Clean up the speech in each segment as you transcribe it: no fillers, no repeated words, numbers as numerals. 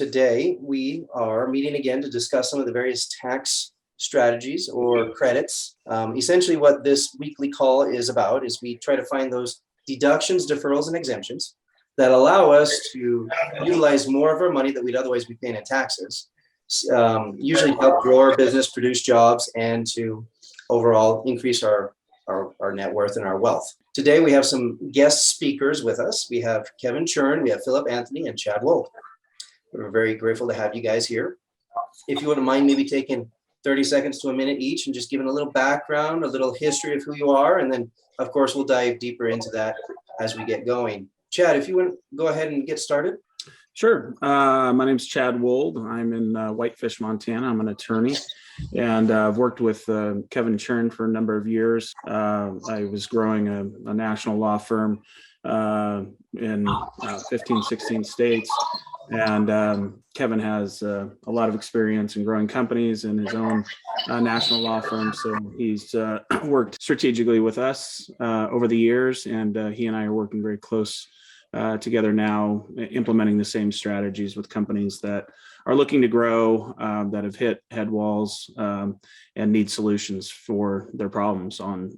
Today, we are meeting again to discuss some of the various tax strategies or credits. Essentially, what this weekly call is about is we try to find those deductions, deferrals, and exemptions that allow us to utilize more of our money that we'd otherwise be paying in taxes, usually to help grow our business, produce jobs, and to overall increase our net worth and our wealth. Today, we have some guest speakers with us. We have Kevin Churn, we have Philip Anthony, and Chad Wold. We're very grateful to have you guys here. If you wouldn't mind maybe taking 30 seconds to a minute each and just giving a little background, a little history of who you are, and then, of course, we'll dive deeper into that as we get going. Chad, if you want to go ahead and get started. Sure. My name's Chad Wold. I'm in Whitefish, Montana. I'm an attorney, and I've worked with Kevin Churn for a number of years. I was growing a national law firm in 15, 16 states. And Kevin has a lot of experience in growing companies in his own national law firm. So he's worked strategically with us over the years, and he and I are working very close together now, implementing the same strategies with companies that are looking to grow, that have hit head walls, and need solutions for their problems on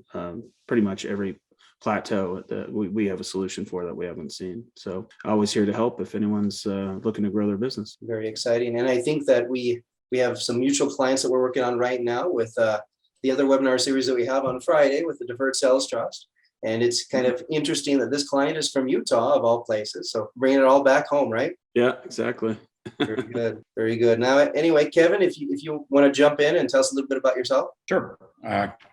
pretty much every plateau that we have a solution for that we haven't seen. So always here to help if anyone's looking to grow their business. Very exciting. And I think that we have some mutual clients that we're working on right now with the other webinar series that we have on Friday with the Deferred Sales Trust. And it's kind of interesting that this client is from Utah, of all places. So bringing it all back home, right? Yeah, exactly. Very good. Very good. Now, anyway, Kevin, if you want to jump in and tell us a little bit about yourself. Sure.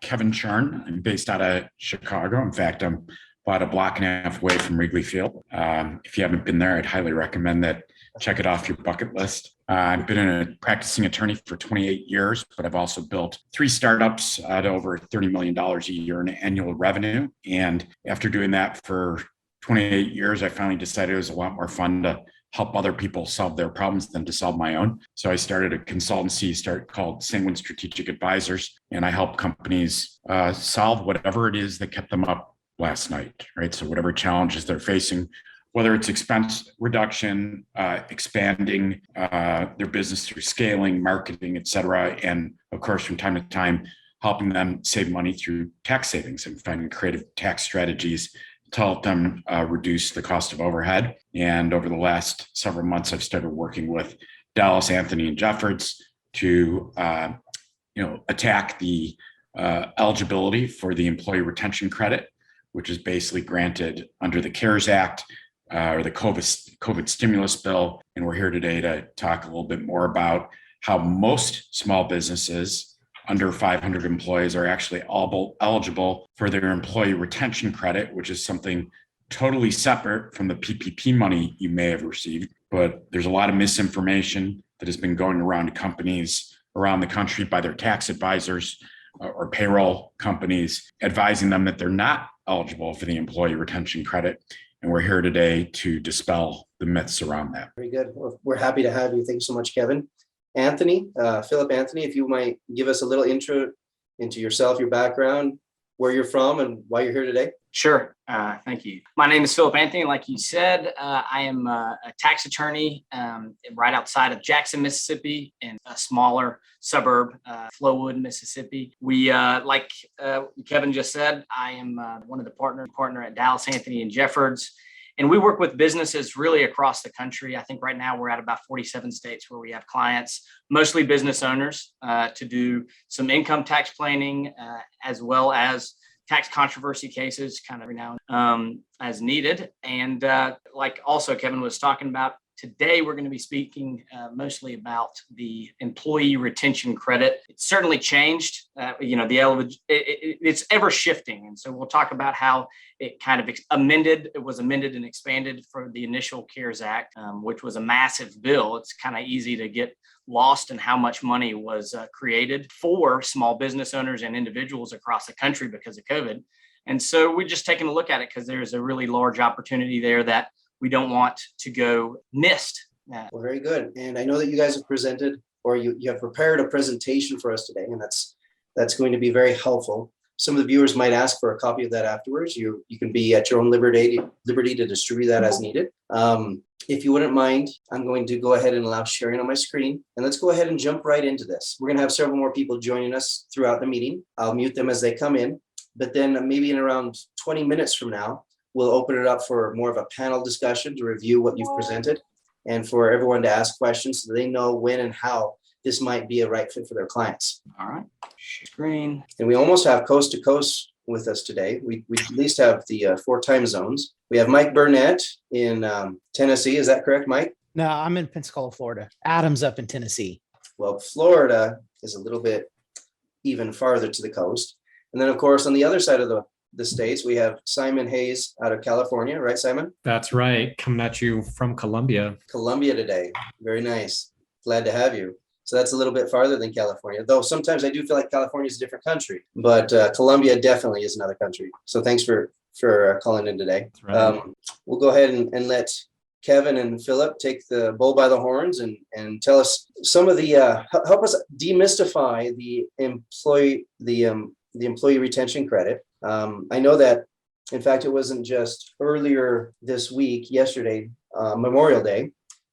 Kevin Churn. I'm based out of Chicago. In fact, I'm about a block and a half away from Wrigley Field. If you haven't been there, I'd highly recommend that. Check it off your bucket list. I've been a practicing attorney for 28 years, but I've also built 3 startups at over $30 million a year in annual revenue. And after doing that for 28 years, I finally decided it was a lot more fun to help other people solve their problems than to solve my own. So I started a consultancy called Sanguine Strategic Advisors, and I help companies solve whatever it is that kept them up last night, right? So whatever challenges they're facing, whether it's expense reduction, expanding their business through scaling, marketing, et cetera. And of course, from time to time, helping them save money through tax savings and finding creative tax strategies to help them reduce the cost of overhead. And over the last several months, I've started working with Dallas, Anthony, and Jeffords to attack the eligibility for the employee retention credit, which is basically granted under the CARES Act or the COVID stimulus bill. And we're here today to talk a little bit more about how most small businesses under 500 employees are actually eligible for their employee retention credit, which is something totally separate from the PPP money you may have received. But there's a lot of misinformation that has been going around to companies around the country by their tax advisors or payroll companies, advising them that they're not eligible for the employee retention credit. And we're here today to dispel the myths around that. Very good. We're happy to have you. Thank you so much, Kevin. Anthony, Philip Anthony, if you might give us a little intro into yourself, your background, where you're from, and why you're here today. Sure. Thank you. My name is Philip Anthony. Like you said, I am a tax attorney right outside of Jackson, Mississippi, in a smaller suburb, Flowood, Mississippi. We, like Kevin just said, I am one of the partner at Dallas, Anthony, and Jeffords. And we work with businesses really across the country. I think right now we're at about 47 states where we have clients, mostly business owners, to do some income tax planning, as well as tax controversy cases kind of every now and as needed. And like also Kevin was talking about, today we're going to be speaking mostly about the employee retention credit. It's certainly changed. It's ever shifting. And so we'll talk about how it kind of was amended and expanded for the initial CARES Act, which was a massive bill. It's kind of easy to get lost in how much money was created for small business owners and individuals across the country because of COVID. And so we're just taking a look at it because there's a really large opportunity there that we don't want to go missed. Well, very good. And I know that you guys have presented, or you have prepared a presentation for us today, and that's going to be very helpful. some of the viewers might ask for a copy of that afterwards. You can be at your own liberty to distribute that as needed. If you wouldn't mind, I'm going to go ahead and allow sharing on my screen. And let's go ahead and jump right into this. We're going to have several more people joining us throughout the meeting. I'll mute them as they come in. But then maybe in around 20 minutes from now, we'll open it up for more of a panel discussion to review what you've presented and for everyone to ask questions so they know when and how this might be a right fit for their clients. All right, screen. And we almost have coast to coast with us today. We at least have the 4 time zones. We have Mike Burnett in Tennessee. Is that correct, Mike? No, I'm in Pensacola, Florida. Adam's up in Tennessee. Well, Florida is a little bit even farther to the coast. And then, of course, on the other side of the states, we have Simon Hayes out of California, right, Simon? That's right. Coming at you from Colombia. Colombia today. Very nice. Glad to have you. So that's a little bit farther than California, though sometimes I do feel like California is a different country, but Colombia definitely is another country. So thanks for calling in today. That's right. We'll go ahead and let Kevin and Philip take the bull by the horns and tell us some of the help us demystify the employee retention credit. I know that, in fact, it wasn't just earlier this week, yesterday, Memorial Day.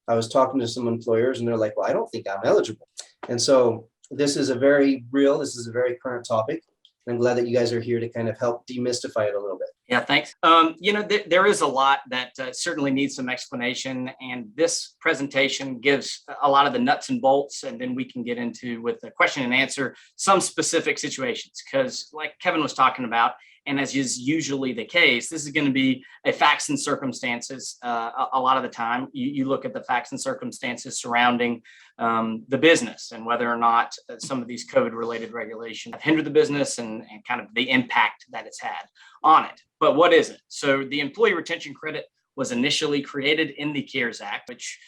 I was talking to some employers and they're like, well, I don't think I'm eligible. And so this is a very current topic. I'm glad that you guys are here to kind of help demystify it a little bit. Yeah, thanks. There is a lot that certainly needs some explanation, and this presentation gives a lot of the nuts and bolts, and then we can get into, with the question and answer, some specific situations, because like Kevin was talking about, and as is usually the case, this is going to be a facts and circumstances. A lot of the time, you look at the facts and circumstances surrounding the business and whether or not some of these COVID-related regulations have hindered the business and kind of the impact that it's had on it. But what is it? So the employee retention credit was initially created in the CARES Act, which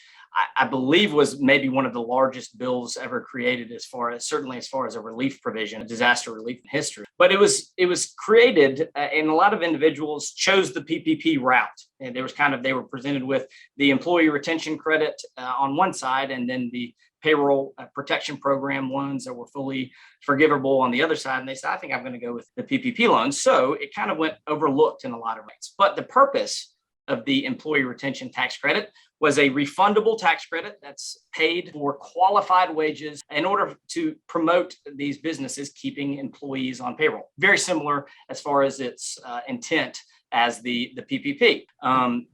I believe was maybe one of the largest bills ever created, certainly as far as a relief provision, a disaster relief in history. But it was created, and a lot of individuals chose the PPP route. And they were presented with the employee retention credit on one side, and then the payroll protection program loans that were fully forgivable on the other side. And they said, I think I'm going to go with the PPP loans. So it kind of went overlooked in a lot of ways. But the purpose of the employee retention tax credit was a refundable tax credit that's paid for qualified wages in order to promote these businesses keeping employees on payroll. Very similar as far as its intent as the PPP.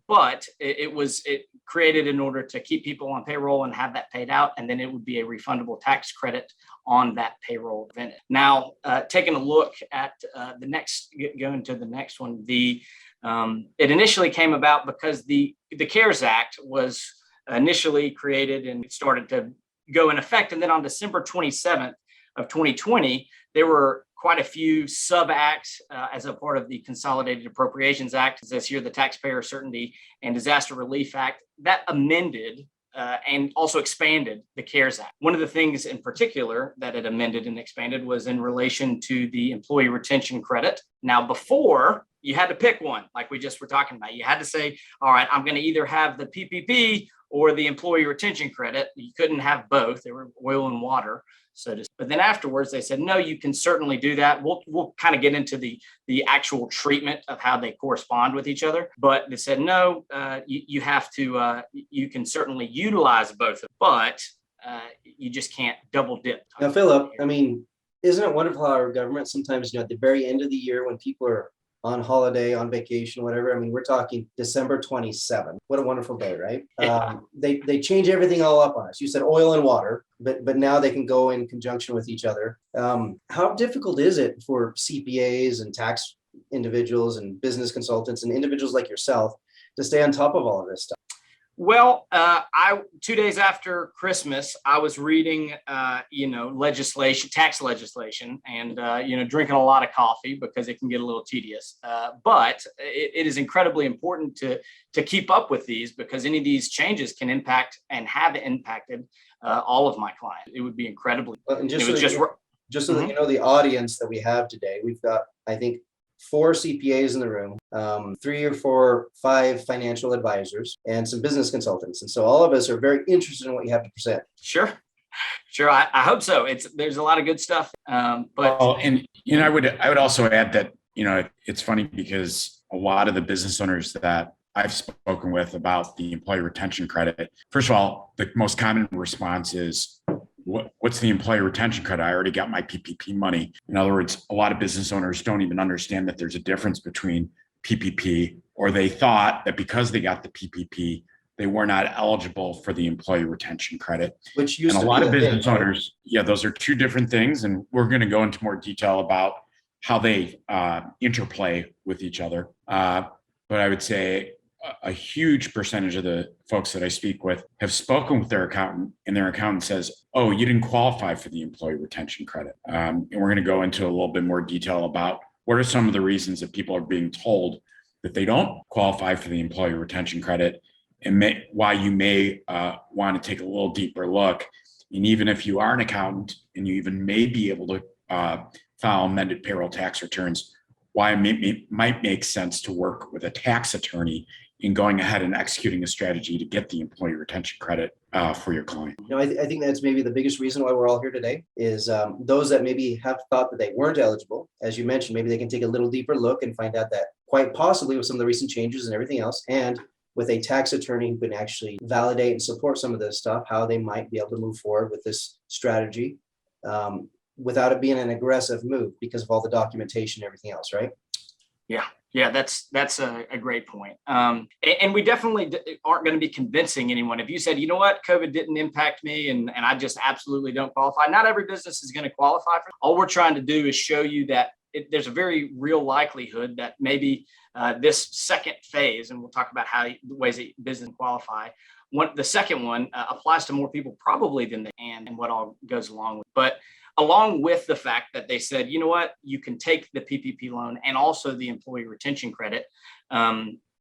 But it created in order to keep people on payroll and have that paid out, and then it would be a refundable tax credit on that payroll event. Now, taking a look at going to the next one, it initially came about because the CARES Act was initially created and started to go in effect. And then on December 27th of 2020, there were quite a few sub-acts as a part of the Consolidated Appropriations Act, as this here, the Taxpayer Certainty and Disaster Relief Act, that amended and also expanded the CARES Act. One of the things in particular that it amended and expanded was in relation to the employee retention credit. Now, before, you had to pick one, like we just were talking about. You had to say, all right, I'm going to either have the PPP or the employee retention credit. You couldn't have both. They were oil and water. But then afterwards, they said, no, you can certainly do that. We'll kind of get into the actual treatment of how they correspond with each other. But they said, no, you have to, you can certainly utilize both, but you just can't double dip. Now, Philip, I mean, isn't it wonderful how our government sometimes, at the very end of the year when people are on holiday, on vacation, whatever. I mean, we're talking December 27th. What a wonderful day, right? Yeah. They change everything all up on us. You said oil and water, but now they can go in conjunction with each other. How difficult is it for CPAs and tax individuals and business consultants and individuals like yourself to stay on top of all of this stuff? Well, 2 days after Christmas, I was reading, tax legislation, and drinking a lot of coffee because it can get a little tedious. But it is incredibly important to keep up with these, because any of these changes can impact and have impacted all of my clients. It would be incredibly. Well, and just so that you know, the audience that we have today, we've got, I think, 4 CPAs in the room, 3 or 4, 5 financial advisors, and some business consultants. And so all of us are very interested in what you have to present. Sure. Sure, I hope so. There's a lot of good stuff. But Well, and I would also add that it's funny because a lot of the business owners that I've spoken with about the employee retention credit, first of all, the most common response is, what's the employee retention credit? I already got my PPP money. In other words, a lot of business owners don't even understand that there's a difference between PPP, or they thought that because they got the PPP, they were not eligible for the employee retention credit. Which used And a to lot be of the thing, business right? owners, yeah, those are two different things. And we're going to go into more detail about how they interplay with each other. But I would say a huge percentage of the folks that I speak with have spoken with their accountant, and their accountant says, oh, you didn't qualify for the employee retention credit. And we're going to go into a little bit more detail about what are some of the reasons that people are being told that they don't qualify for the employee retention credit, and why you may want to take a little deeper look. And even if you are an accountant and you even may be able to file amended payroll tax returns, why it might make sense to work with a tax attorney in going ahead and executing a strategy to get the employee retention credit for your client. I think that's maybe the biggest reason why we're all here today is those that maybe have thought that they weren't eligible. As you mentioned, maybe they can take a little deeper look and find out that quite possibly with some of the recent changes and everything else, and with a tax attorney who can actually validate and support some of this stuff, how they might be able to move forward with this strategy without it being an aggressive move because of all the documentation and everything else, right? Yeah, that's a great point. And we definitely aren't going to be convincing anyone. If you said, you know what, COVID didn't impact me and I just absolutely don't qualify, not every business is going to qualify for it. All we're trying to do is show you that there's a very real likelihood that maybe this second phase, and we'll talk about how the ways that business qualify. The second one applies to more people probably than and what all goes along with. But along with the fact that they said, you know what, you can take the PPP loan and also the employee retention credit.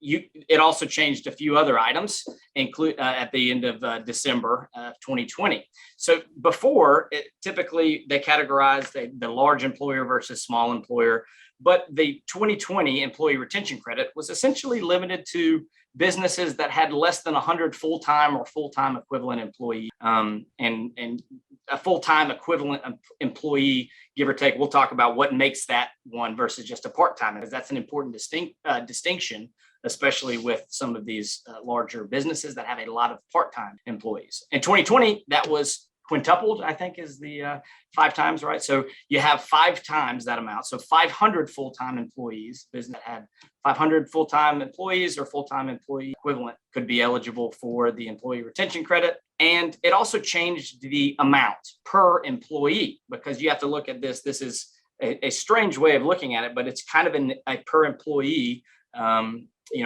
It also changed a few other items, include at the end of December of 2020. So before, typically they categorized the large employer versus small employer, but the 2020 employee retention credit was essentially limited to businesses that had less than 100 full-time or full-time equivalent employees, and a full-time equivalent employee, give or take. We'll talk about what makes that one versus just a part-time, because that's an important distinction, especially with some of these larger businesses that have a lot of part-time employees. In 2020, that was quintupled, I think is the 5 times, right? So you have 5 times that amount. So 500 full-time employees, business that had 500 full-time employees or full-time employee equivalent could be eligible for the employee retention credit. And it also changed the amount per employee, because you have to look at this. This is a strange way of looking at it, but it's kind of a per employee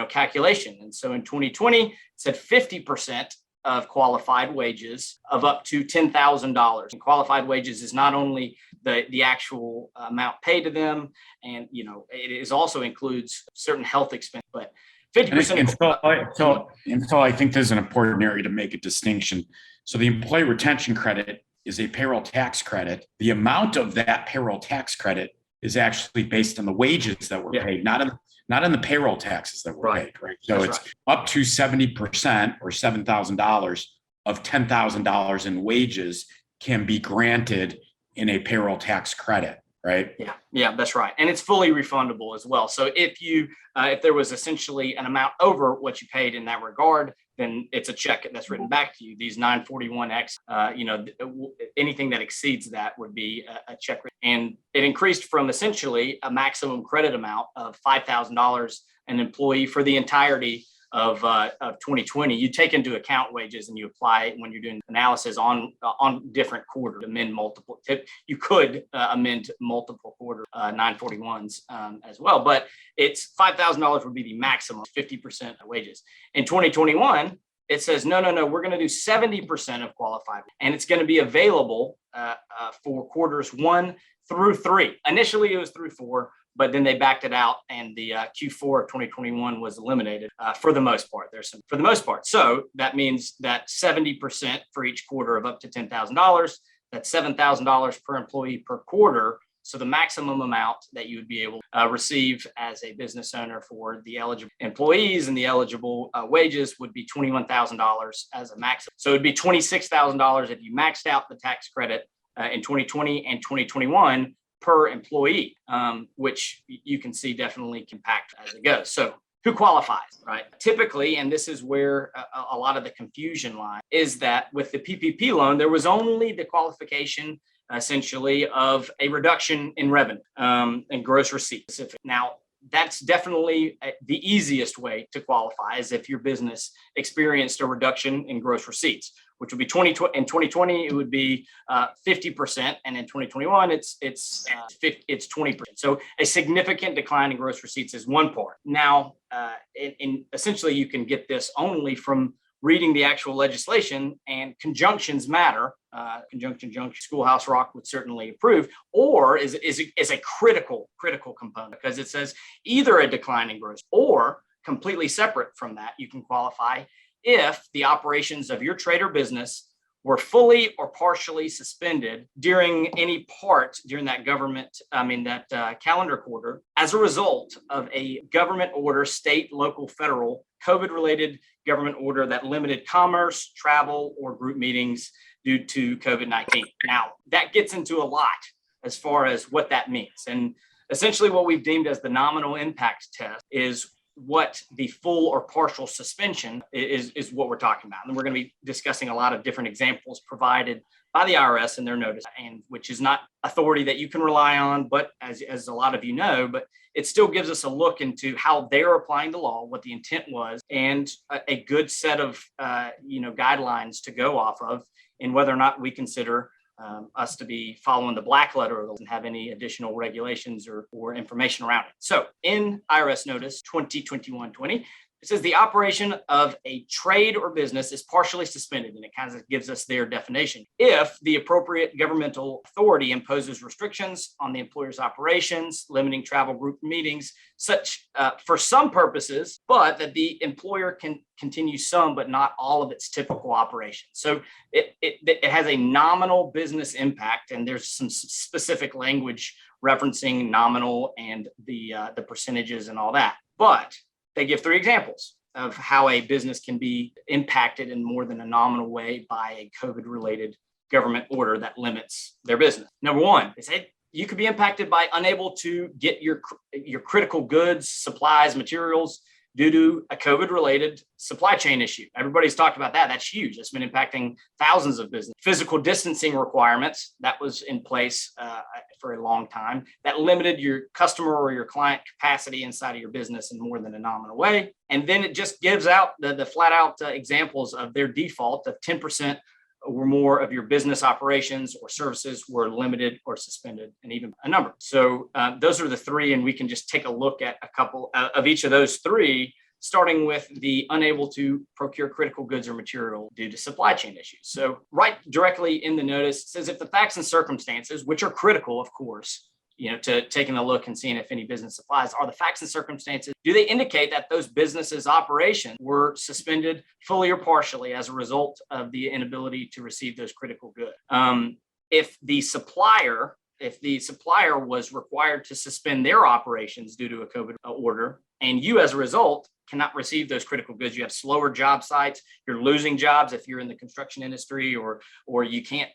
calculation. And so in 2020, it said 50% of qualified wages of up to $10,000. And qualified wages is not only the actual amount paid to them, and it is also includes certain health expense, but 50%. So I think there's an important area to make a distinction. So the employee retention credit is a payroll tax credit. The amount of that payroll tax credit is actually based on the wages that were paid, not on the payroll taxes that were paid, right? So it's up to 70% or $7,000 of $10,000 in wages can be granted in a payroll tax credit, right? Yeah, that's right. And it's fully refundable as well. So if there was essentially an amount over what you paid in that regard, then it's a check that's written back to you. These 941X, anything that exceeds that would be a check. And it increased from essentially a maximum credit amount of $5,000 an employee for the entirety of 2020. You take into account wages and you apply when you're doing analysis on different quarters, amend multiple. You could amend multiple quarter 941s as well, but it's $5,000 would be the maximum, 50% of wages. In 2021, it says no, we're going to do 70% of qualified, and it's going to be available for quarters 1 through 3. Initially, it was through 4. But then they backed it out, and the Q4 of 2021 was eliminated for the most part. For the most part. So that means that 70% for each quarter of up to $10,000, that's $7,000 per employee per quarter. So the maximum amount that you would be able to receive as a business owner for the eligible employees and the eligible wages would be $21,000 as a maximum. So it'd be $26,000 if you maxed out the tax credit in 2020 and 2021 per employee, which you can see definitely can impact as it goes. So who qualifies, right? Typically, and this is where a lot of the confusion lies, is that with the PPP loan, there was only the qualification essentially of a reduction in revenue and gross receipts. Now, that's definitely the easiest way to qualify, is if your business experienced a reduction in gross receipts, which would be in 2020, it would be 50%, and in 2021, it's 20%. So a significant decline in gross receipts is one part. Now, essentially, you can get this only from reading the actual legislation, and conjunctions matter. Conjunction, Schoolhouse Rock would certainly approve, or is a critical component, because it says either a decline in gross, or completely separate from that, you can qualify if the operations of your trade or business were fully or partially suspended during any part during that calendar quarter as a result of a government order, state, local, federal, COVID-related government order that limited commerce, travel, or group meetings due to COVID-19. Now, that gets into a lot as far as what that means. And essentially what we've deemed as the nominal impact test is what the full or partial suspension is what we're talking about. And we're going to be discussing a lot of different examples provided by the IRS in their notice, and which is not authority that you can rely on, but as a lot of you know, but it still gives us a look into how they're applying the law, what the intent was, and a good set of guidelines to go off of, and whether or not we consider us to be following the black letter and have any additional regulations or information around it. So in IRS Notice 2021-20, it says the operation of a trade or business is partially suspended, and it kind of gives us their definition. If the appropriate governmental authority imposes restrictions on the employer's operations, limiting travel, group meetings, such for some purposes, but that the employer can continue some, but not all of its typical operations. So it has a nominal business impact, and there's some specific language referencing nominal and the percentages and all that. But they give 3 examples of how a business can be impacted in more than a nominal way by a COVID-related government order that limits their business. Number 1, they say you could be impacted by unable to get your critical goods, supplies, materials due to a COVID-related supply chain issue. Everybody's talked about that. That's huge. That's been impacting thousands of businesses. Physical distancing requirements, that was in place for a long time. That limited your customer or your client capacity inside of your business in more than a nominal way. And then it just gives out the flat out examples of their default of 10% or more of your business operations or services were limited or suspended, and even a number. So those are the 3, and we can just take a look at a couple of each of those 3, starting with the unable to procure critical goods or material due to supply chain issues. So right directly in the notice, it says if the facts and circumstances, which are critical, of course, to taking a look and seeing if any business applies, are the facts and circumstances, do they indicate that those businesses' operations were suspended fully or partially as a result of the inability to receive those critical goods? If the supplier was required to suspend their operations due to a COVID order, and you as a result cannot receive those critical goods, you have slower job sites, you're losing jobs if you're in the construction industry, or you can't,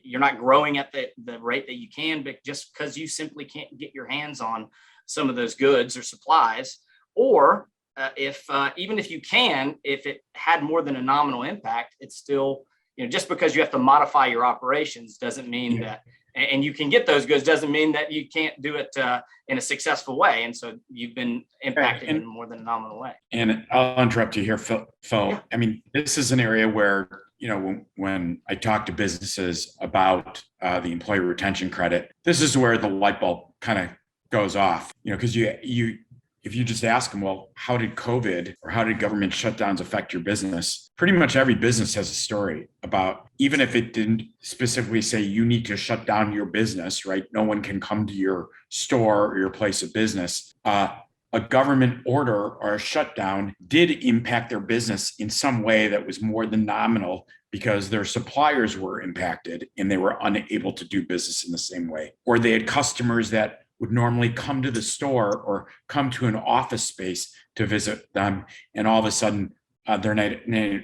you're not growing at the rate that you can, but just because you simply can't get your hands on some of those goods or supplies, or if even if you can, if it had more than a nominal impact, it's still, just because you have to modify your operations doesn't mean that, and you can get those goods doesn't mean that you can't do it in a successful way. And so you've been impacted in more than a nominal way. And I'll interrupt you here, Phil. Yeah. I mean, this is an area where, when I talk to businesses about the employee retention credit, this is where the light bulb kind of goes off, because if you just ask them, well, how did COVID or how did government shutdowns affect your business? Pretty much every business has a story about, even if it didn't specifically say you need to shut down your business, right? No one can come to your store or your place of business. A government order or a shutdown did impact their business in some way that was more than nominal because their suppliers were impacted and they were unable to do business in the same way. Or they had customers that would normally come to the store or come to an office space to visit them, and all of a sudden they're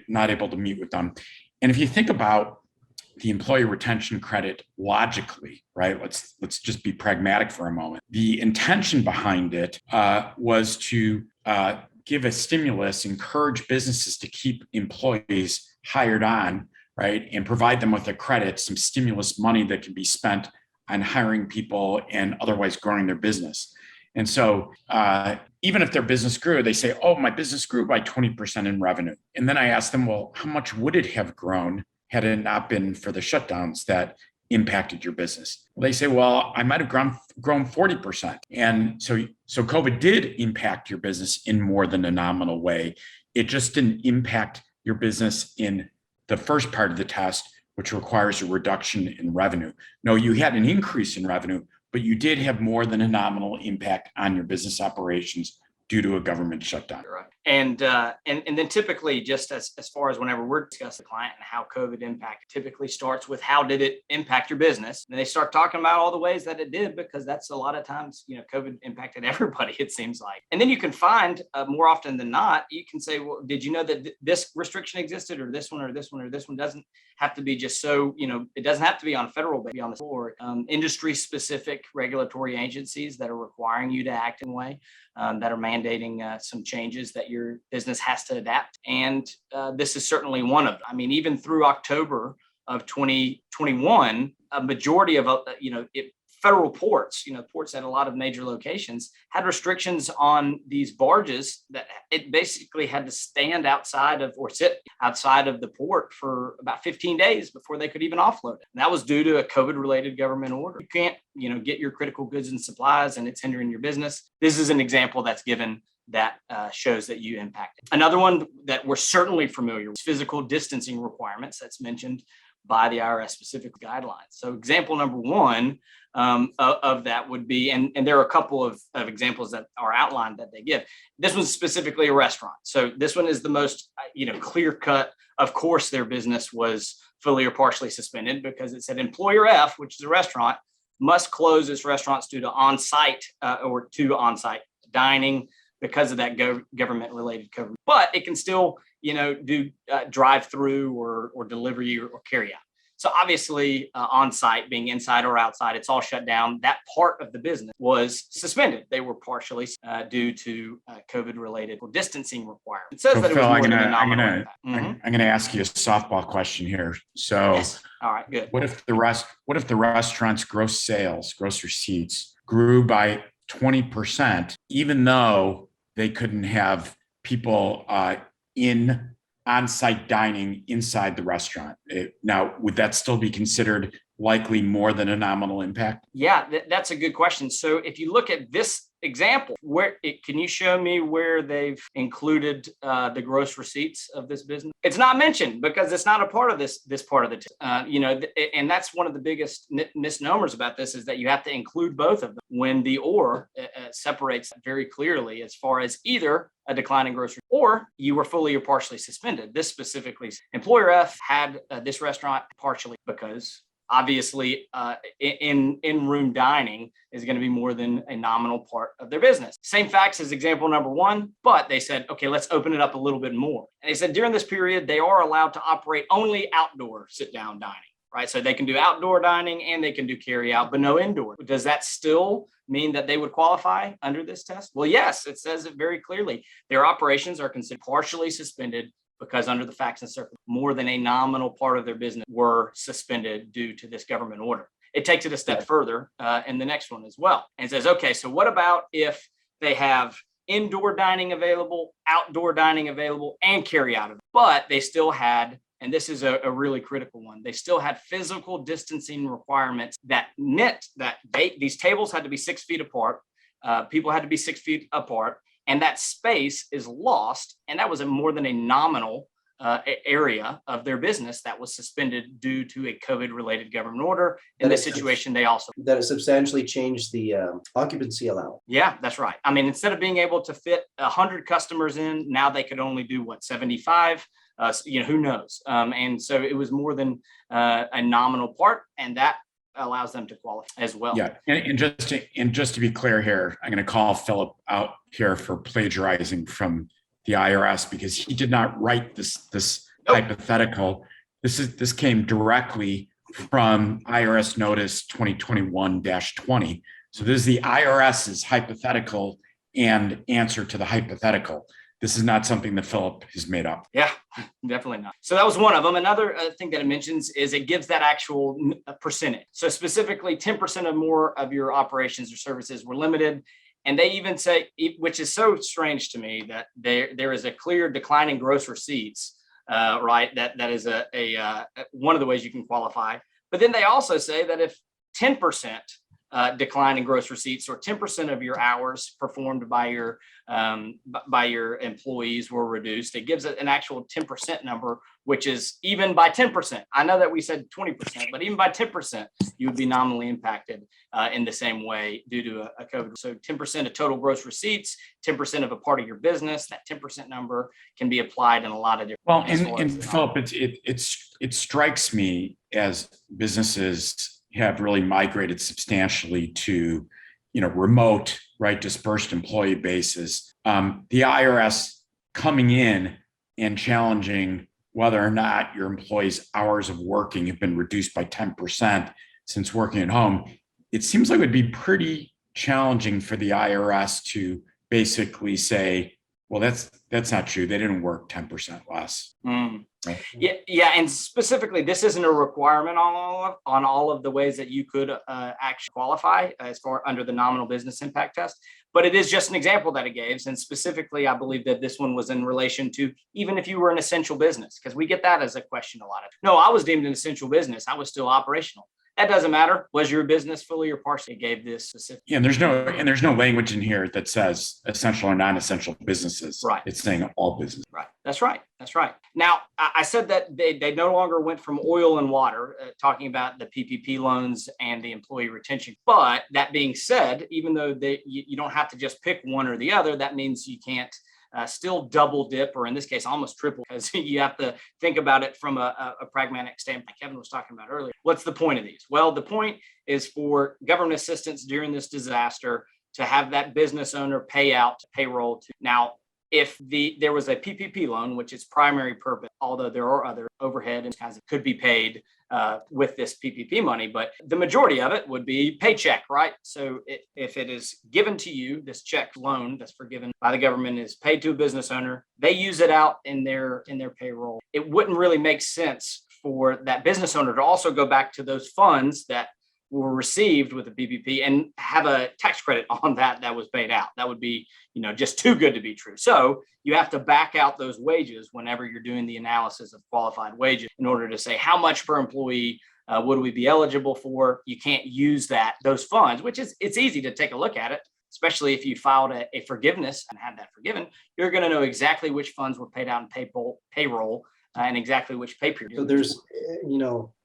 not able to meet with them. And if you think about the employee retention credit logically, right? Let's just be pragmatic for a moment. The intention behind it was to give a stimulus, encourage businesses to keep employees hired on, right? And provide them with a credit, some stimulus money that can be spent on hiring people and otherwise growing their business. And so even if their business grew, they say, oh, my business grew by 20% in revenue. And then I ask them, well, how much would it have grown had it not been for the shutdowns that impacted your business? Well, they say, well, I might have grown 40%. And so COVID did impact your business in more than a nominal way. It just didn't impact your business in the first part of the test, which requires a reduction in revenue. No, you had an increase in revenue, but you did have more than a nominal impact on your business operations due to a government shutdown. Right. And then typically, just as far as whenever we're discussing the client and how COVID impact, typically starts with how did it impact your business? And they start talking about all the ways that it did, because that's a lot of times, COVID impacted everybody, it seems like. And then you can find more often than not, you can say, well, did you know that this restriction existed, or this one, or this one, or this one? Doesn't have to be just so, it doesn't have to be on federal, but on the floor. Industry specific regulatory agencies that are requiring you to act in a way, that are mandating some changes that your business has to adapt. And this is certainly one of them. I mean, even through October of 2021, a majority of, federal ports, ports at a lot of major locations had restrictions on these barges that it basically had to stand outside of or sit outside of the port for about 15 days before they could even offload it. And that was due to a COVID-related government order. You can't, get your critical goods and supplies, and it's hindering your business. This is an example that's given that shows that you impacted. Another one that we're certainly familiar with, physical distancing requirements that's mentioned by the IRS specific guidelines. So example number one of that would be, and there are a couple of examples that are outlined that they give. This one's specifically a restaurant. So this one is the most, clear cut. Of course, their business was fully or partially suspended because it said employer F, which is a restaurant, must close its restaurants due to on-site dining because of that government related COVID. But it can still, do drive-through or delivery or carry out. So obviously on-site, being inside or outside, it's all shut down. That part of the business was suspended. They were partially due to COVID-related distancing requirements. It says So that Phil, it was more I'm than a gonna nominal impact. Mhm. I'm gonna ask you a softball question here. So Yes. All right, good. what if the restaurant's gross receipts grew by 20%, even though they couldn't have people in on-site dining inside the restaurant? Now, would that still be considered likely more than a nominal impact? Yeah, that's a good question. So if you look at this example, can you show me where they've included the gross receipts of this business? It's not mentioned because it's not a part of this part of the, and that's one of the biggest misnomers about this, is that you have to include both of them when the or separates very clearly as far as either a decline in gross or you were fully or partially suspended. This specifically, employer F had this restaurant partially because obviously in-room dining is going to be more than a nominal part of their business. Same facts as example number one, but they said, okay, let's open it up a little bit more. And they said during this period, they are allowed to operate only outdoor sit-down dining, right? So they can do outdoor dining and they can do carry out, but no indoor. Does that still mean that they would qualify under this test? Well, yes, it says it very clearly. Their operations are considered partially suspended because under the facts and circumstances, more than a nominal part of their business were suspended due to this government order. It takes it a step further in the next one as well and says, okay, so what about if they have indoor dining available, outdoor dining available, and carry out of it, but they still had, and this is a really critical one, they still had physical distancing requirements that meant that these tables had to be 6 feet apart, people had to be 6 feet apart, and that space is lost. And that was more than a nominal area of their business that was suspended due to a COVID-related government order. In this situation, they also that it substantially changed the occupancy allowance. Yeah, that's right. I mean, instead of being able to fit 100 customers in, now they could only do 75 Who knows? And so it was more than a nominal part, and that allows them to qualify as well. Yeah, and just to be clear here, I'm going to call Philip out here for plagiarizing from the IRS because he did not write this hypothetical. This came directly from IRS Notice 2021-20. So this is the IRS's hypothetical and answer to the hypothetical. This is not something that Philip has made up. Yeah, definitely not. So that was one of them. Another thing that it mentions is it gives that actual percentage. So specifically 10% or more of your operations or services were limited. And they even say, which is so strange to me, that there is a clear decline in gross receipts, right? That is one of the ways you can qualify. But then they also say that if 10% decline in gross receipts or 10% of your hours performed by your employees were reduced, it gives it an actual 10% number, which is even by 10%. I know that we said 20%, but even by 10%, you would be nominally impacted in the same way due to a COVID. So 10% of total gross receipts, 10% of a part of your business, that 10% number can be applied in a lot of different. Well, and Philip, it strikes me as businesses have really migrated substantially to, remote, right, dispersed employee bases. The IRS coming in and challenging whether or not your employees' hours of working have been reduced by 10% since working at home, it seems like it would be pretty challenging for the IRS to basically say, well, that's not true. They didn't work 10% less. Right? Yeah, and specifically, this isn't a requirement on all of the ways that you could actually qualify as far under the nominal business impact test, but it is just an example that it gives. And specifically, I believe that this one was in relation to even if you were an essential business, because we get that as a question a lot of. No, I was deemed an essential business. I was still operational. That doesn't matter. Was your business fully or partially? It gave this specific. Yeah, and there's no language in here that says essential or non-essential businesses. Right. It's saying all business. Right. That's right. Now, I said that they no longer went from oil and water, talking about the PPP loans and the employee retention. But that being said, even though you don't have to just pick one or the other, that means you can't still double dip, or in this case, almost triple, because you have to think about it from a pragmatic standpoint. Kevin was talking about earlier. What's the point of these? Well, the point is for government assistance during this disaster to have that business owner pay out payroll to. Now, if there was a PPP loan, which is primary purpose, although there are other overhead and kinds of could be paid with this PPP money, but the majority of it would be paycheck, right? So if it is given to you, this check loan that's forgiven by the government is paid to a business owner, they use it out in their payroll. It wouldn't really make sense for that business owner to also go back to those funds that were received with the PPP and have a tax credit on that was paid out. That would be, just too good to be true. So you have to back out those wages whenever you're doing the analysis of qualified wages in order to say how much per employee would we be eligible for. You can't use those funds, which it's easy to take a look at it, especially if you filed a forgiveness and had that forgiven. You're going to know exactly which funds were paid out in payroll and exactly which pay period. So there's,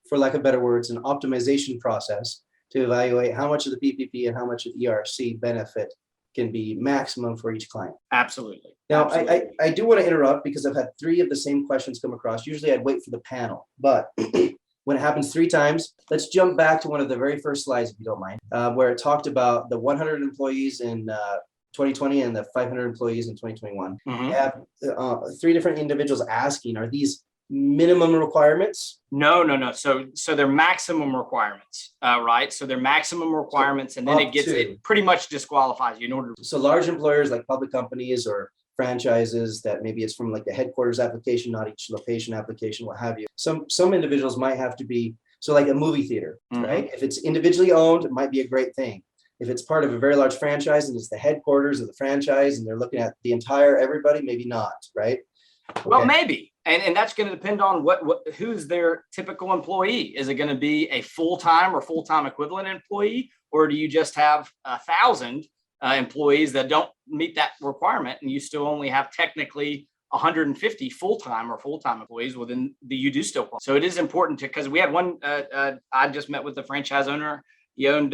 for lack of better words, an optimization process to evaluate how much of the PPP and how much of ERC benefit can be maximum for each client. Absolutely. Now, Absolutely. I do want to interrupt because I've had 3 of the same questions come across. Usually I'd wait for the panel, but when it happens 3 times, let's jump back to one of the very first slides, if you don't mind, where it talked about the 100 employees in 2020 and the 500 employees in 2021. Mhm. You have 3 different individuals asking, are these minimum requirements? No. So they're maximum requirements, right? So they're maximum requirements, and then it pretty much disqualifies you in order. So large employers like public companies or franchises that maybe it's from like the headquarters application, not each location application, what have you. Some individuals might have to be, so like a movie theater, right? If it's individually owned, it might be a great thing. If it's part of a very large franchise and it's the headquarters of the franchise and they're looking at the entire everybody, maybe not, right? Well, Okay. maybe. And that's going to depend on who's their typical employee. Is it going to be a full-time or full-time equivalent employee, or do you just have 1,000 employees that don't meet that requirement, and you still only have technically 150 full-time or full-time employees within you do still qualify. So it is important because we had one. I just met with the franchise owner. He owned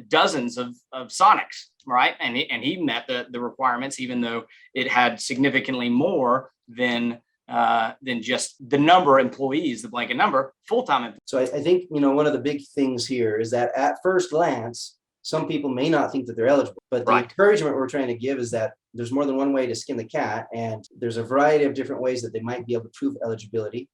dozens of Sonics, right? And he met the requirements, even though it had significantly more than than just the number of employees, the blanket number, full-time employees. So I think, one of the big things here is that at first glance, some people may not think that they're eligible, but the Right. encouragement we're trying to give is that there's more than one way to skin the cat, and there's a variety of different ways that they might be able to prove eligibility.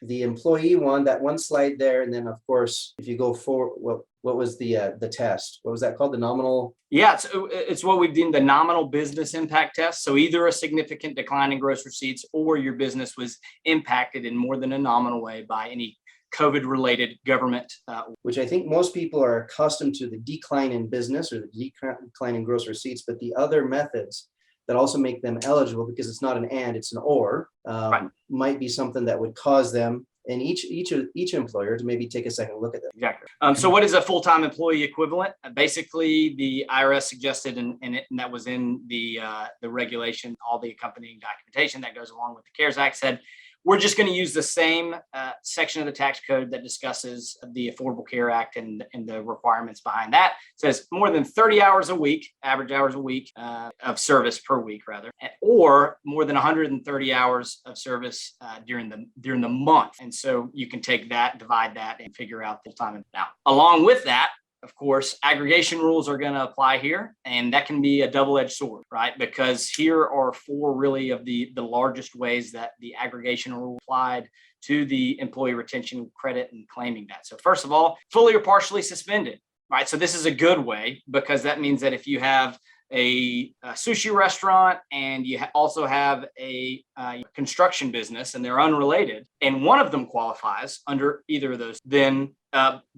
The employee one, that one slide there, and then of course, if you go forward, what was the test? What was that called? The nominal? Yeah, it's what we deem the nominal business impact test. So either a significant decline in gross receipts or your business was impacted in more than a nominal way by any COVID-related government. Which I think most people are accustomed to, the decline in business or the decline in gross receipts, but the other methods that also make them eligible, because it's not an and, it's an or, Right. might be something that would cause them and each employer to maybe take a second look at that. Exactly. So what is a full-time employee equivalent? Basically, the IRS suggested, and that was in the regulation, all the accompanying documentation that goes along with the CARES Act, said we're just going to use the same section of the tax code that discusses the Affordable Care Act and the requirements behind that. It says more than 30 hours a week, average hours a week of service per week, rather, or more than 130 hours of service during the month. And so you can take that, divide that, and figure out full time. Now, along with that, of course, aggregation rules are going to apply here, and that can be a double-edged sword, right? Because here are four really of the largest ways that the aggregation rule applied to the employee retention credit and claiming that. So first of all, fully or partially suspended, right? So this is a good way, because that means that if you have a sushi restaurant and you also have a construction business and they're unrelated, and one of them qualifies under either of those, then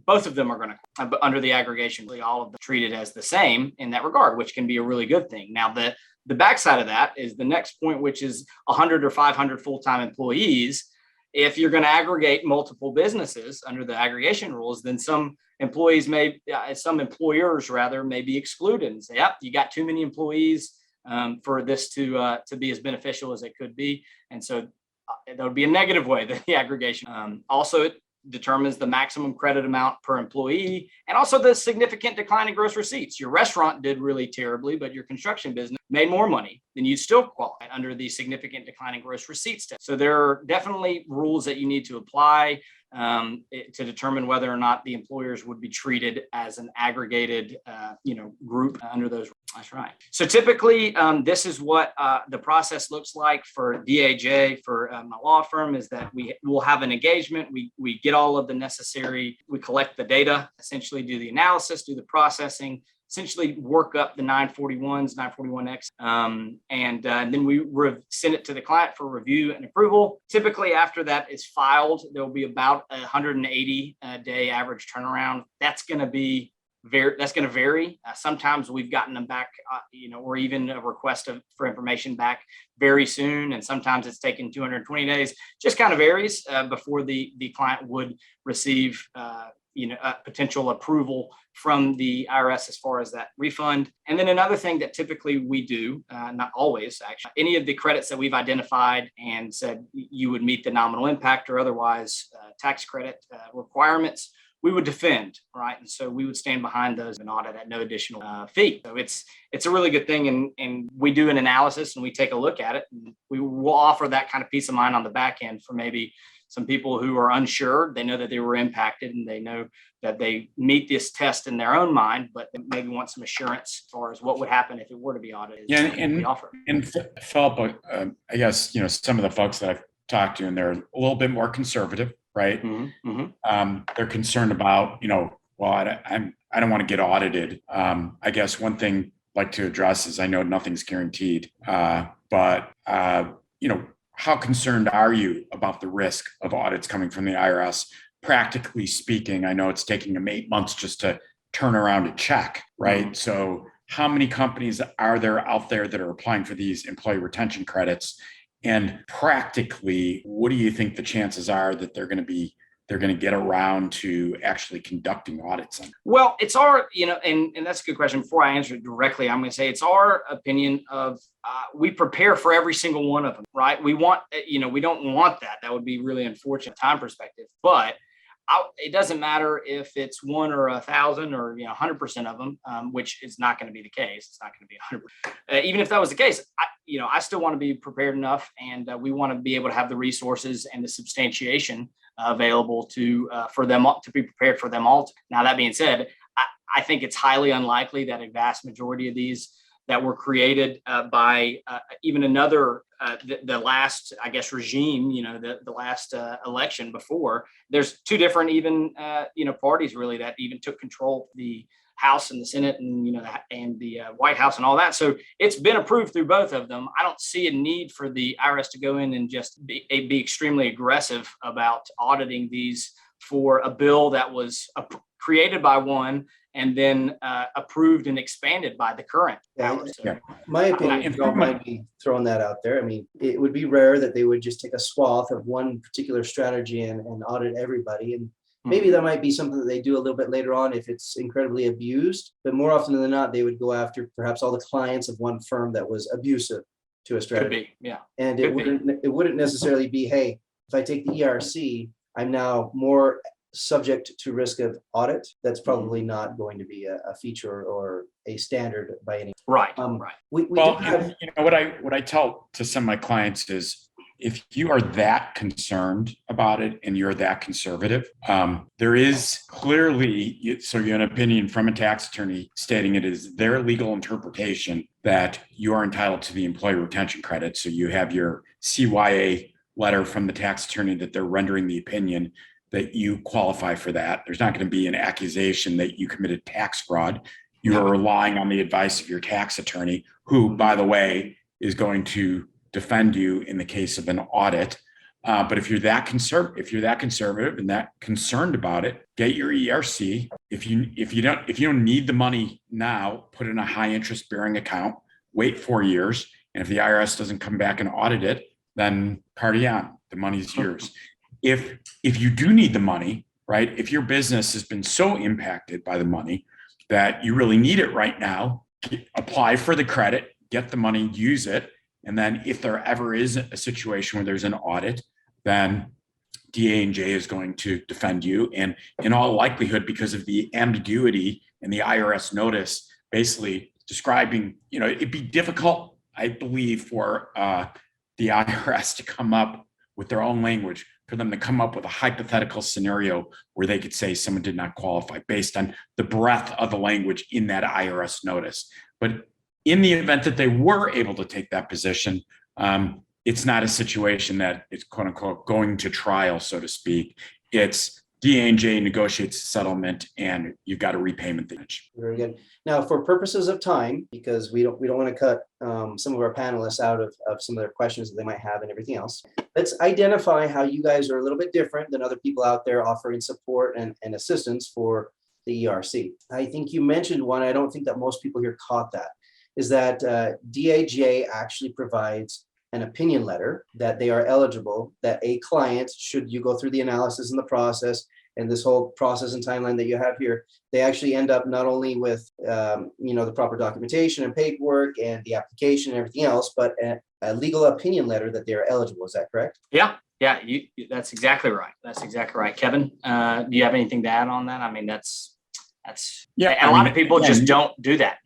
both of them are going to, under the aggregation, all of them treated as the same in that regard, which can be a really good thing. Now, the backside of that is the next point, which is 100 or 500 full-time employees. If you're going to aggregate multiple businesses under the aggregation rules, then some employers may be excluded and say, yep, you got too many employees for this to be as beneficial as it could be. And so that would be a negative way that the aggregation. Also, it determines the maximum credit amount per employee, and also the significant decline in gross receipts. Your restaurant did really terribly, but your construction business made more money, then you'd still qualify under the significant decline in gross receipts test. So there are definitely rules that you need to apply to determine whether or not the employers would be treated as an aggregated, group under those rules. That's right. So typically, this is what the process looks like for DAJ, for my law firm, is that we will have an engagement. We get all of the necessary, we collect the data, essentially do the analysis, do the processing, essentially work up the 941s, 941X, and then we send it to the client for review and approval. Typically, after that is filed, there will be about a 180-day average turnaround. That's going to vary. Sometimes we've gotten them back, or even a request for information back very soon, and sometimes it's taken 220 days. Just kind of varies before the client would receive a potential approval from the IRS as far as that refund. And then another thing that typically we do, not always actually, any of the credits that we've identified and said you would meet the nominal impact or otherwise tax credit requirements, we would defend, right? And so we would stand behind those and audit at no additional fee. So it's a really good thing. And we do an analysis and we take a look at it. And we will offer that kind of peace of mind on the back end for maybe some people who are unsure. They know that they were impacted and they know that they meet this test in their own mind, but they maybe want some assurance as far as what would happen if it were to be audited. Yeah, and Philip, I guess, some of the folks that I've talked to, and they're a little bit more conservative, right? Mm-hmm. They're concerned about, I don't want to get audited. I guess one thing I'd like to address is I know nothing's guaranteed, but how concerned are you about the risk of audits coming from the IRS? Practically speaking, I know it's taking them 8 months just to turn around a check, right? Mm-hmm. So how many companies are there out there that are applying for these employee retention credits? And practically, what do you think the chances are that they're going to get around to actually conducting audits? Well, it's our, and that's a good question. Before I answer it directly, I'm going to say it's our opinion of we prepare for every single one of them, right? We want, we don't want that. That would be really unfortunate time perspective. But it doesn't matter if it's 1 or 1,000 or 100% of them, which is not going to be the case. It's not going to be 100%. Even if that was the case, I still want to be prepared enough, and we want to be able to have the resources and the substantiation available for them to be prepared for them all. Now, that being said, I think it's highly unlikely that a vast majority of these that were created by even another the last, I guess, regime, the last election before. There's two different even parties really that even took control of the House and the Senate and the White House and all that. So it's been approved through both of them. I don't see a need for the IRS to go in and just be extremely aggressive about auditing these for a bill that was created by one and then approved and expanded by the current power. So, my opinion, if you don't mind me throwing that out there, I mean, it would be rare that they would just take a swath of one particular strategy and audit everybody. And maybe that might be something that they do a little bit later on if it's incredibly abused. But more often than not, they would go after perhaps all the clients of one firm that was abusive to a strategy. Could be, yeah. And it wouldn't necessarily be, hey, if I take the ERC, I'm now more subject to risk of audit. That's probably not going to be a feature or a standard by any. Right. Right. What I tell to some of my clients is, if you are that concerned about it and you're that conservative, there is clearly, so you have an opinion from a tax attorney stating it is their legal interpretation that you are entitled to the employee retention credit. So you have your CYA letter from the tax attorney that they're rendering the opinion that you qualify for that. There's not going to be an accusation that you committed tax fraud. You are relying on the advice of your tax attorney, who, by the way, is going to defend you in the case of an audit. But if you're that conservative and that concerned about it, get your ERC. If you don't need the money now, put it in a high interest bearing account, wait 4 years. And if the IRS doesn't come back and audit it, then party on, the money's yours. If you do need the money, right? If your business has been so impacted by the money that you really need it right now, apply for the credit, get the money, use it. And then if there ever is a situation where there's an audit, then DA&J is going to defend you. And in all likelihood, because of the ambiguity in the IRS notice, basically describing, it'd be difficult, I believe, for the IRS to come up with their own language, for them to come up with a hypothetical scenario where they could say someone did not qualify based on the breadth of the language in that IRS notice. But in the event that they were able to take that position, it's not a situation that it's quote unquote going to trial, so to speak. It's DA&J negotiates a settlement and you've got a repayment damage. Very good. Now, for purposes of time, because we don't want to cut some of our panelists out of some of their questions that they might have and everything else, let's identify how you guys are a little bit different than other people out there offering support and assistance for the ERC. I think you mentioned one, I don't think that most people here caught that, is that DAJ actually provides an opinion letter that they are eligible, that a client, should you go through the analysis and the process and this whole process and timeline that you have here, they actually end up not only with the proper documentation and paperwork and the application and everything else, but a legal opinion letter that they are eligible. Is that correct? Yeah, that's exactly right. That's exactly right. Kevin, do you have anything to add on that? I mean, that's a lot of people just don't do that.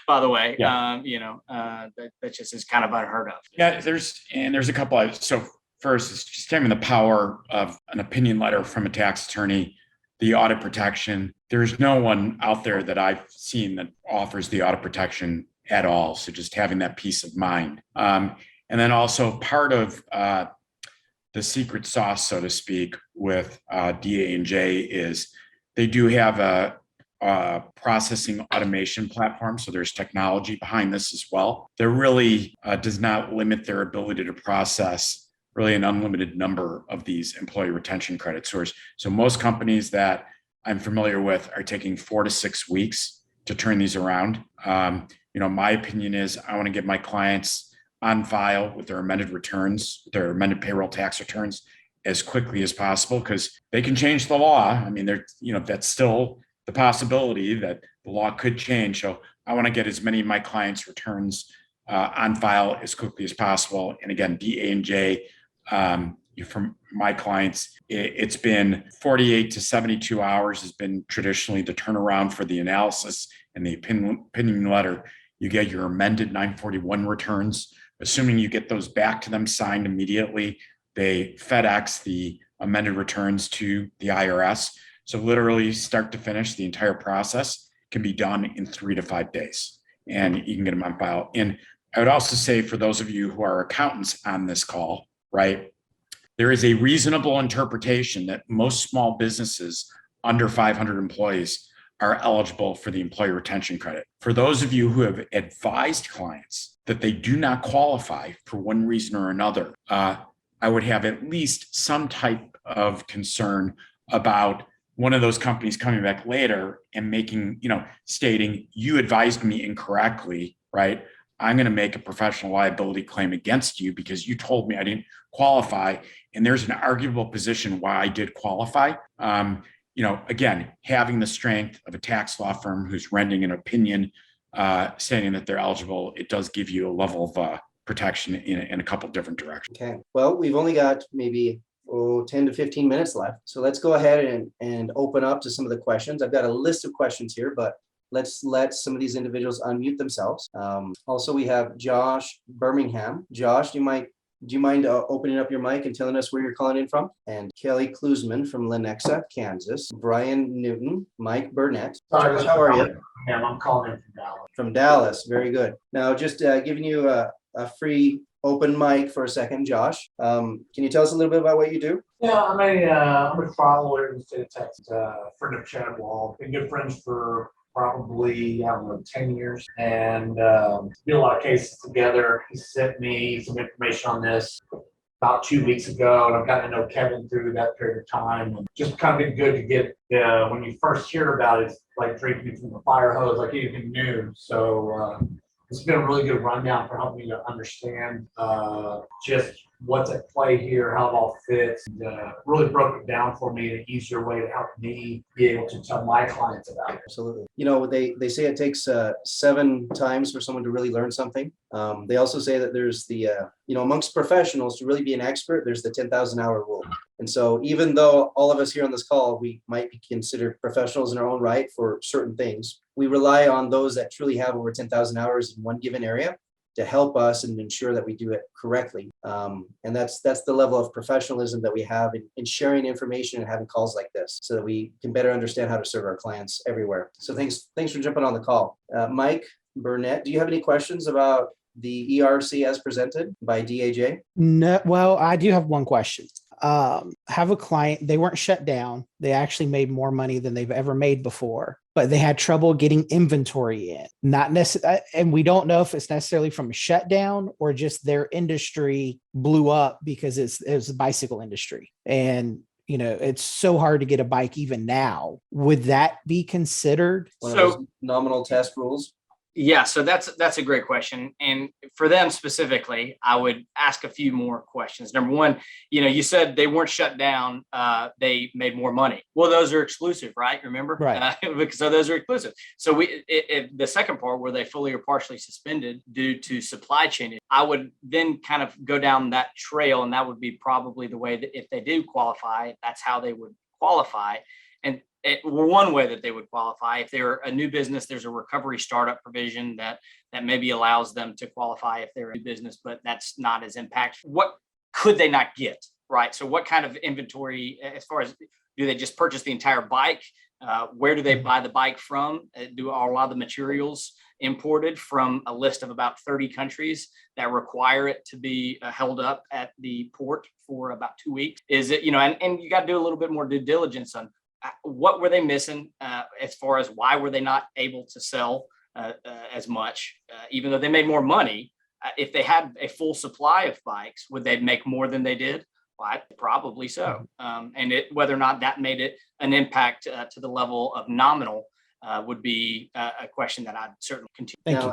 By the way, that just is kind of unheard of. Yeah, there's a couple. So first, it's just having the power of an opinion letter from a tax attorney, the audit protection. There's no one out there that I've seen that offers the audit protection at all. So just having that peace of mind. And then also part of the secret sauce, so to speak, with DA&J is they do have a processing automation platform. So there's technology behind this as well. There really does not limit their ability to process really an unlimited number of these employee retention credit sources. So most companies that I'm familiar with are taking 4 to 6 weeks to turn these around. My opinion is I want to get my clients on file with their amended returns, their amended payroll tax returns as quickly as possible, because they can change the law. I mean, that's still the possibility that the law could change. So I want to get as many of my clients' returns on file as quickly as possible. And again, DA&J, from my clients, it's been 48 to 72 hours has been traditionally the turnaround for the analysis and the opinion letter. You get your amended 941 returns, assuming you get those back to them signed immediately. They FedEx the amended returns to the IRS. So literally start to finish, the entire process can be done in 3 to 5 days, and you can get them on file. And I would also say for those of you who are accountants on this call, right, there is a reasonable interpretation that most small businesses under 500 employees are eligible for the employee retention credit. For those of you who have advised clients that they do not qualify for one reason or another, I would have at least some type of concern about one of those companies coming back later and making, stating you advised me incorrectly, right? I'm going to make a professional liability claim against you because you told me I didn't qualify. And there's an arguable position why I did qualify. Again, having the strength of a tax law firm who's rendering an opinion stating that they're eligible, it does give you a level of protection in a couple of different directions. Okay, well, we've only got maybe 10 to 15 minutes left. So let's go ahead and open up to some of the questions. I've got a list of questions here, but let's let some of these individuals unmute themselves. Also, we have Josh Birmingham. Josh, do you mind opening up your mic and telling us where you're calling in from? And Kelly Klusman from Lenexa, Kansas. Brian Newton, Mike Burnett. Sorry, how are you? I'm calling in from Dallas. From Dallas, very good. Now, just giving you a free open mic for a second, Josh. Can you tell us a little bit about what you do? Yeah, I'm a trial lawyer in the state of Texas, friend of Chad Wall. Been good friends for probably, 10 years, and did a lot of cases together. He sent me some information on this about 2 weeks ago, and I've gotten to know Kevin through that period of time. And just kind of been good to get, when you first hear about it, it's like drinking from the fire hose, like anything new. So it's been a really good rundown for helping me to understand just what's at play here, how it all fits, and really broke it down for me in an easier way to help me be able to tell my clients about it. Absolutely. They say it takes 7 times for someone to really learn something. They also say that there's the, amongst professionals to really be an expert, there's the 10,000 hour rule. And so even though all of us here on this call, we might be considered professionals in our own right for certain things, we rely on those that truly have over 10,000 hours in one given area to help us and ensure that we do it correctly. And that's the level of professionalism that we have in sharing information and having calls like this so that we can better understand how to serve our clients everywhere. So thanks for jumping on the call. Mike Burnett, do you have any questions about the ERC as presented by DAJ? No, well, I do have one question. Have a client, they weren't shut down. They actually made more money than they've ever made before, but they had trouble getting inventory in. Not necessarily, and we don't know if it's necessarily from a shutdown or just their industry blew up because it's a bicycle industry. And it's so hard to get a bike even now. Would that be considered one of those nominal test rules? Yeah, so that's a great question. And for them specifically, I would ask a few more questions. Number one, you said they weren't shut down, they made more money. Well, those are exclusive, right? Remember? Right. So those are exclusive. So the second part where they fully or partially suspended due to supply chain, I would then kind of go down that trail, and that would be probably the way that if they do qualify, that's how they would qualify. And one way that they would qualify, if they're a new business, there's a recovery startup provision that maybe allows them to qualify if they're a new business, but that's not as impactful. What could they not get, right? So what kind of inventory, as far as, do they just purchase the entire bike? Where do they buy the bike from? Are a lot of the materials imported from a list of about 30 countries that require it to be held up at the port for about 2 weeks? Is it, and you got to do a little bit more due diligence on what were they missing as far as why were they not able to sell as much, even though they made more money. If they had a full supply of bikes, would they make more than they did? Well, probably so. And whether or not that made it an impact to the level of nominal would be a question that I'd certainly continue. Thank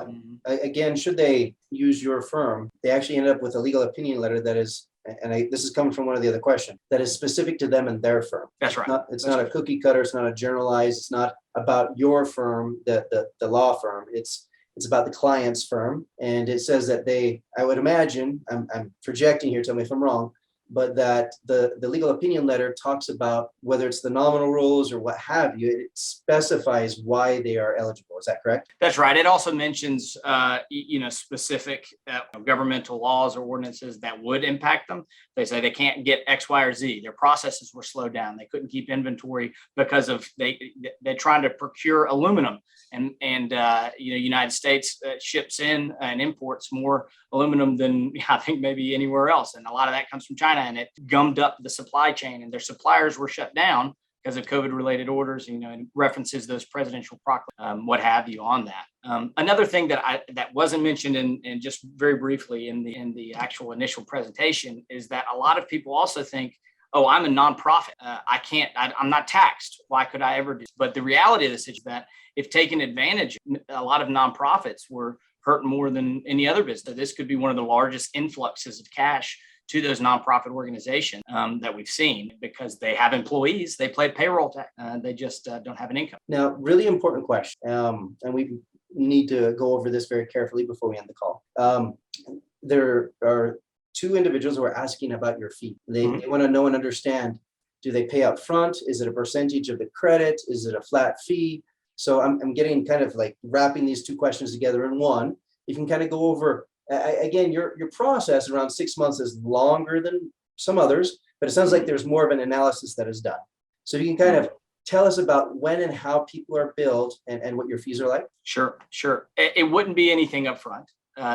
you. Again, should they use your firm, they actually end up with a legal opinion letter that is, this is coming from one of the other questions, that is specific to them and their firm. That's right. It's not a cookie cutter. It's not a generalized. It's not about your firm, the law firm. It's about the client's firm. And it says that I would imagine, I'm projecting here, tell me if I'm wrong, but that the legal opinion letter talks about whether it's the nominal rules or what have you, it specifies why they are eligible. Is that correct? That's right. It also mentions, specific governmental laws or ordinances that would impact them. They say they can't get X, Y, or Z. Their processes were slowed down. They couldn't keep inventory because of they're trying to procure aluminum, and United States ships in and imports more aluminum than I think maybe anywhere else, and a lot of that comes from China, and it gummed up the supply chain, and their suppliers were shut down because of COVID-related orders, and references those presidential proclamations, what have you on that. Another thing that wasn't mentioned in just very briefly in the actual initial presentation is that a lot of people also think, oh, I'm a nonprofit. I'm not taxed. Why could I ever do this? But the reality of this is that if taken advantage, a lot of nonprofits were hurt more than any other business. This could be one of the largest influxes of cash to those nonprofit organizations that we've seen, because they have employees, they pay payroll tax, they just don't have an income. Now, really important question, and we need to go over this very carefully before we end the call. There are two individuals who are asking about your fee. They want to know and understand, do they pay up front? Is it a percentage of the credit? Is it a flat fee? So I'm getting kind of like wrapping these two questions together in one. You can kind of go over, again, your process around 6 months is longer than some others, but it sounds like there's more of an analysis that is done. So you can kind of tell us about when and how people are billed and what your fees are like. Sure. It wouldn't be anything upfront.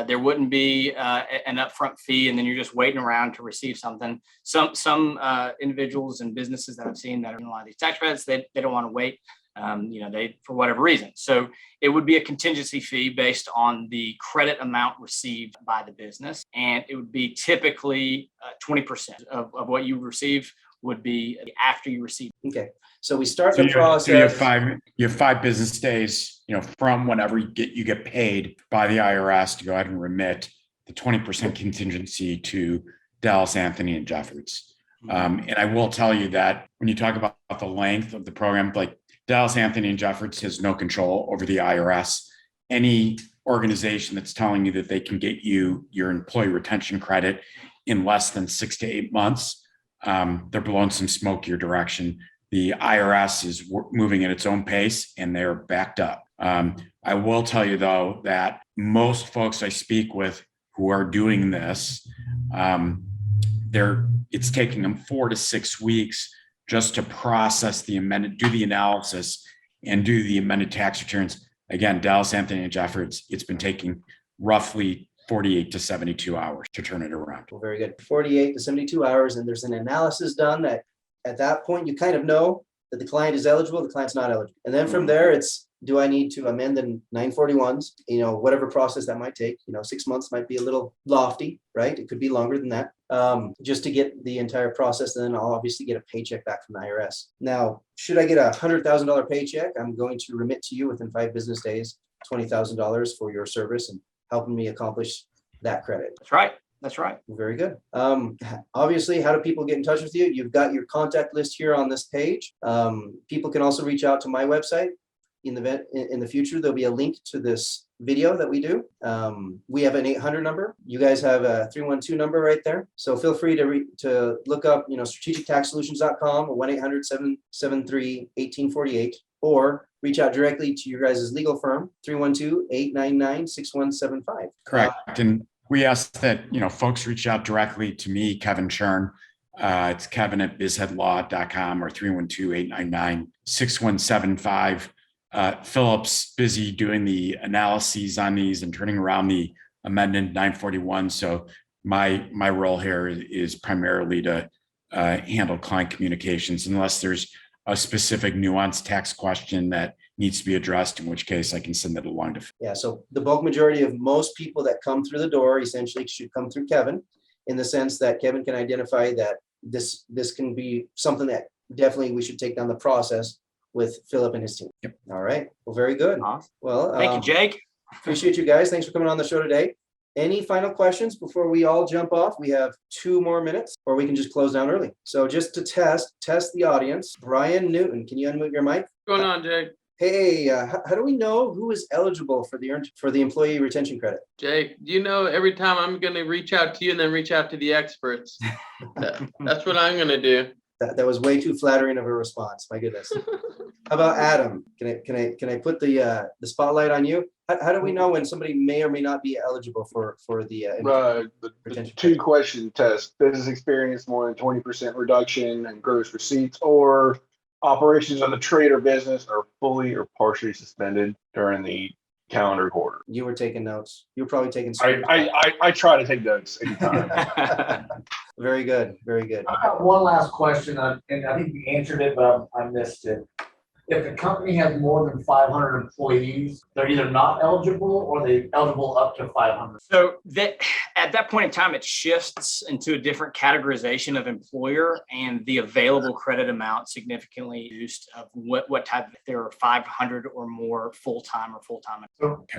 There wouldn't be an upfront fee, and then you're just waiting around to receive something. Some individuals and businesses that I've seen that are in a lot of these tax credits, they don't want to wait. They, for whatever reason. So it would be a contingency fee based on the credit amount received by the business. And it would be typically 20% of what you receive would be after you receive. Okay. So we start So the process. you have 5 business days, from whenever you get paid by the IRS to go ahead and remit the 20% contingency to Dallas, Anthony, and Jeffords. And I will tell you that when you talk about the length of the program, like Dallas, Anthony, and Jeffords has no control over the IRS. Any organization that's telling you that they can get you your employee retention credit in less than 6 to 8 months, they're blowing some smoke your direction. The IRS is moving at its own pace, and they're backed up. I will tell you, though, that most folks I speak with who are doing this, it's taking them 4 to 6 weeks just to process the amended, do the analysis, and do the amended tax returns. Again, Dallas, Anthony, and Jeffords, it's been taking roughly 48 to 72 hours to turn it around. Well, very good. 48 to 72 hours, and there's an analysis done that at that point you kind of know that the client is eligible, the client's not eligible. And then from there, it's, do I need to amend the 941s? Whatever process that might take. 6 months might be a little lofty, right? It could be longer than that, just to get the entire process. And then I'll obviously get a paycheck back from the IRS. Now, should I get a $100,000 paycheck, I'm going to remit to you within 5 business days, $20,000 for your service and helping me accomplish that credit. That's right. Very good. Obviously, how do people get in touch with you? You've got your contact list here on this page. People can also reach out to my website. In the future, there'll be a link to this video that we do. We have an 800 number. You guys have a 312 number right there. So feel free to look up, strategictaxsolutions.com or 1-800-773-1848, or reach out directly to your guys' legal firm, 312-899-6175. Correct. And we ask that, folks reach out directly to me, Kevin Chern. It's kevin@bizheadlaw.com or 312-899-6175. Philip's busy doing the analyses on these and turning around the amended 941. So my role here is primarily to handle client communications, unless there's a specific nuanced tax question that needs to be addressed, in which case I can send it along to. Yeah, so the bulk majority of most people that come through the door essentially should come through Kevin, in the sense that Kevin can identify that this can be something that definitely we should take down the process with Philip and his team. Yep. All right. Well, very good. Awesome. Well, Thank you, Jake. Appreciate you guys. Thanks for coming on the show today. Any final questions before we all jump off? We have 2 more minutes, or we can just close down early. So just to test the audience, Brian Newton, can you unmute your mic? What's going on, Jake? Hey, how do we know who is eligible for the employee retention credit? Jake, you know, every time I'm going to reach out to you and then reach out to the experts. That's what I'm going to do. That was way too flattering of a response. My goodness. How about Adam? Can I put the spotlight on you? How do we know when somebody may or may not be eligible for the The retention two question test: business experience more than 20% reduction in gross receipts, or operations of the trade or business are fully or partially suspended during the calendar quarter. You were taking notes. You were probably taking. I try to take notes anytime. Very good. Very good. I got one last question, and I think you answered it, but I missed it. If the company has more than 500 employees, they're either not eligible or they eligible up to 500. So at that point in time, it shifts into a different categorization of employer, and the available credit amount significantly reduced of what type, if there are 500 or more full-time.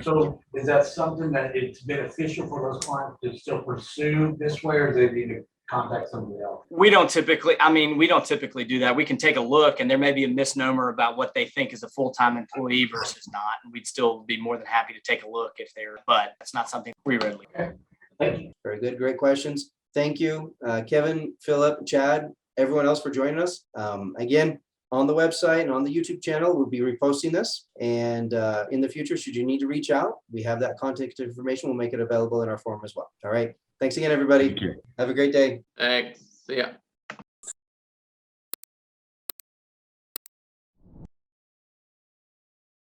So is that something that it's beneficial for those clients to still pursue this way, or do they need to contact somebody else? We don't typically do that. We can take a look, and there may be a misnomer about what they think is a full-time employee versus not. And we'd still be more than happy to take a look if they're, but it's not something we readily. Thank you. Very good. Great questions. Thank you, Kevin, Philip, Chad, everyone else for joining us. Again, on the website and on the YouTube channel, we'll be reposting this. And in the future, should you need to reach out, we have that contact information. We'll make it available in our forum as well. All right. Thanks again, everybody. Thank you. Have a great day. Thanks. See ya.